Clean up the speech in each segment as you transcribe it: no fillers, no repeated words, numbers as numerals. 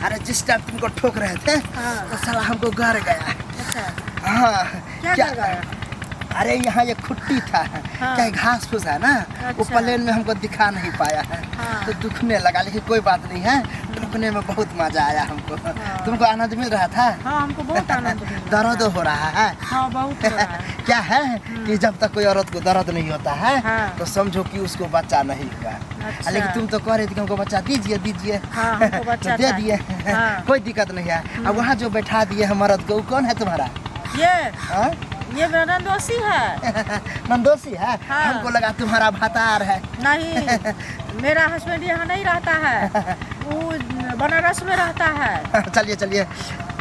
अरे जिस टाइम तुमको ठोक रहे थे तो साला हमको घर गया। अच्छा हाँ क्या गया? अरे यहाँ ये खुट्टी था क्या घास फूस है ना, वो अच्छा। प्लेन में हमको दिखा नहीं पाया है तो दुखने लगा, लेकिन कोई बात नहीं है, ठोकने में बहुत मजा आया हमको। तुमको आनंद मिल रहा था? हाँ हमको बहुत आनंद मिला। दर्द हो रहा है? हाँ बहुत हो रहा है। क्या है कि जब तक कोई औरत को दर्द नहीं होता है तो समझो कि उसको बच्चा नहीं हुआ। अच्छा। लेकिन तुम तो कह रहे थे कि हमको बच्चा दीजिए दीजिए, हाँ, हमको बच्चा तो दे चाहिए। दिए। हाँ। कोई दिक्कत नहीं है। अब वहाँ जो बैठा दिए है मर्द को, वो कौन है तुम्हारा? ये मेरा दोषी है। नंदोसी है? हाँ। हमको लगा तुम्हारा भातार है। नहीं, मेरा हस्बैंड यहाँ नहीं रहता है, वो बनारस में रहता है। चलिए चलिए,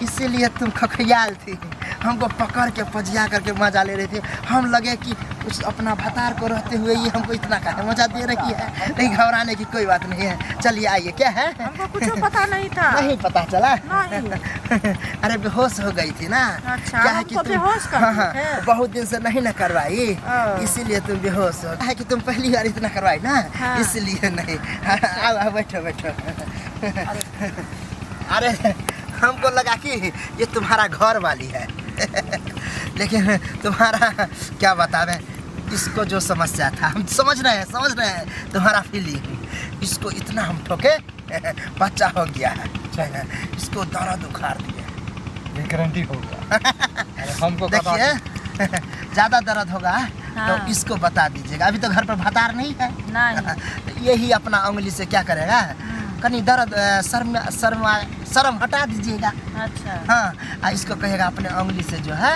इसीलिए तुम खखियाल थी, हमको पकड़ के पजिया करके मजा ले रही थी। हम लगे कि उस अपना भतार को रहते हुए ये हमको इतना काहे मजा दे रही है। नहीं, घबराने की कोई बात नहीं है। चलिए आइए। क्या है? हमको कुछ पता नहीं था। नहीं पता चला? नहीं। अरे बेहोश हो गई थी ना। अच्छा, क्या है कि हमको तुम बेहोश कर हाँ, दिए हाँ, थे? बहुत दिन से नहीं ना करवाई, इसीलिए तुम बेहोश हो। है कि तुम पहली बार इतना करवाई ना, हाँ। इसलिए नहीं। आओ आओ, बैठो बैठो। अरे हमको लगा कि ये तुम्हारा घर वाली है। लेकिन तुम्हारा क्या बतावे, इसको जो समस्या था हम समझ रहे हैं तुम्हारा फीलिंग। इसको इतना हम ठोके बच्चा हो गया है, इसको दर्द उखाड़ दिए। ये गारंटी होगा। हमको देखिए ज़्यादा दर्द होगा हाँ। तो इसको बता दीजिएगा। अभी तो घर पर भतार नहीं है। नहीं। यही अपना उंगली से क्या करेगा, कहीं दर्द शर्म हटा दीजिएगा। अच्छा हाँ, इसको कहेगा अपने उंगली से जो है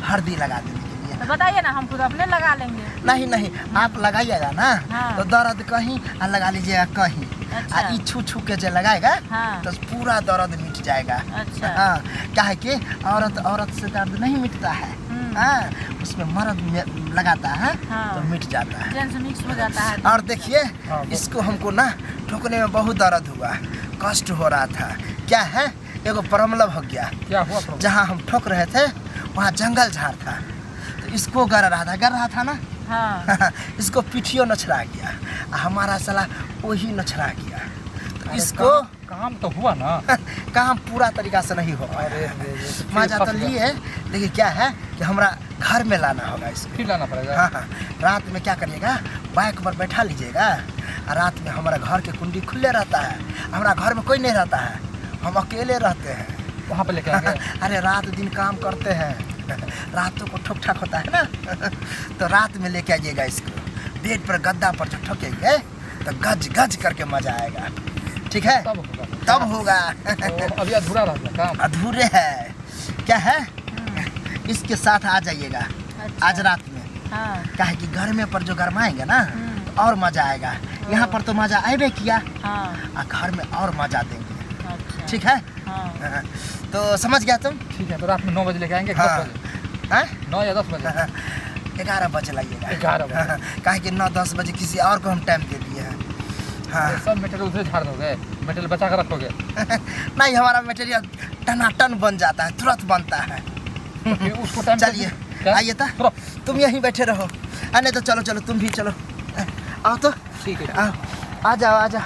हल्दी लगा देने के लिए। तो बताइए ना, हम खुद अपने लगा लेंगे। नहीं नहीं, आप लगाइएगा ना हाँ। तो दर्द कहीं और लगा लीजिएगा कहीं। अच्छा। ई छू छू के जो लगाएगा हाँ। तो पूरा दर्द मिट जाएगा। अच्छा। हाँ, क्या है कि औरत से दर्द नहीं मिटता है। हाँ, उसमें मर्द लगाता है हाँ। तो मिट जाता है। जेंट्स मिक्स हो जाता है। और देखिए हाँ, इसको हमको ना ठोकने में बहुत दर्द हुआ, कष्ट हो रहा था। क्या है, एगो प्रॉब्लम हो गया। क्या हुआ प्रॉब्लम? जहाँ हम ठोक रहे थे वहाँ जंगल झाड़ था, तो इसको गर रहा था ना। हाँ। इसको पिठियों नछड़ा गया, हमारा साला वही नछड़ा गया। तो इसको काम तो हुआ ना। काम पूरा तरीका से नहीं हो पाया। मजा तो लिए, लेकिन क्या है कि हमारा घर में लाना होगा इसको। फिर लाना पड़ेगा। हाँ, रात में क्या करिएगा, बाइक पर बैठा लीजिएगा। रात में हमारा घर के कुंडी खुले रहता है, हमारा घर में कोई नहीं रहता है, हम अकेले रहते हैं। वहाँ पे लेके आएंगे। अरे रात दिन काम करते हैं, रातों को ठोक ठाक होता है ना। तो रात में लेके आइएगा इसको, बेड पर गद्दा पर जो ठोकेंगे तो गज गज करके मजा आएगा। ठीक है? तब होगा। तो अभी अधूरा रह गया काम। अधूरे है। क्या है, इसके साथ आ जाइएगा। अच्छा। आज रात में हाँ। क्या है कि घर में पर जो गरमाएंगे ना तो और मजा आएगा। यहाँ पर तो मजा आएबे किया, हाँ। और घर में और मजा देंगे। अच्छा। ठीक है? हाँ। तो समझ गया तुम? ठीक है, तो रात में 9 बजे लेके आएंगे। हाँ। 10 बजे? हाँ? 9 या 10 बजे? 11 बजे लाइएगा। 11 बजे। कहा कि 9-10 बजे किसी और को हम टाइम दे दिए हैं। हाँ। सब मटेरियल उधर झाड़ दोगे, मटेरियल बचा कर रखोगे? नहीं, हमारा मटेरियल टनाटन बन जाता है, तुरंत बनता है। तो फिर उसको टाइम चलिए आइए तो, तुम यहीं बैठे रहो। नहीं तो चलो तुम भी चलो। आओ तो, ठीक है। आओ, आ जाओ।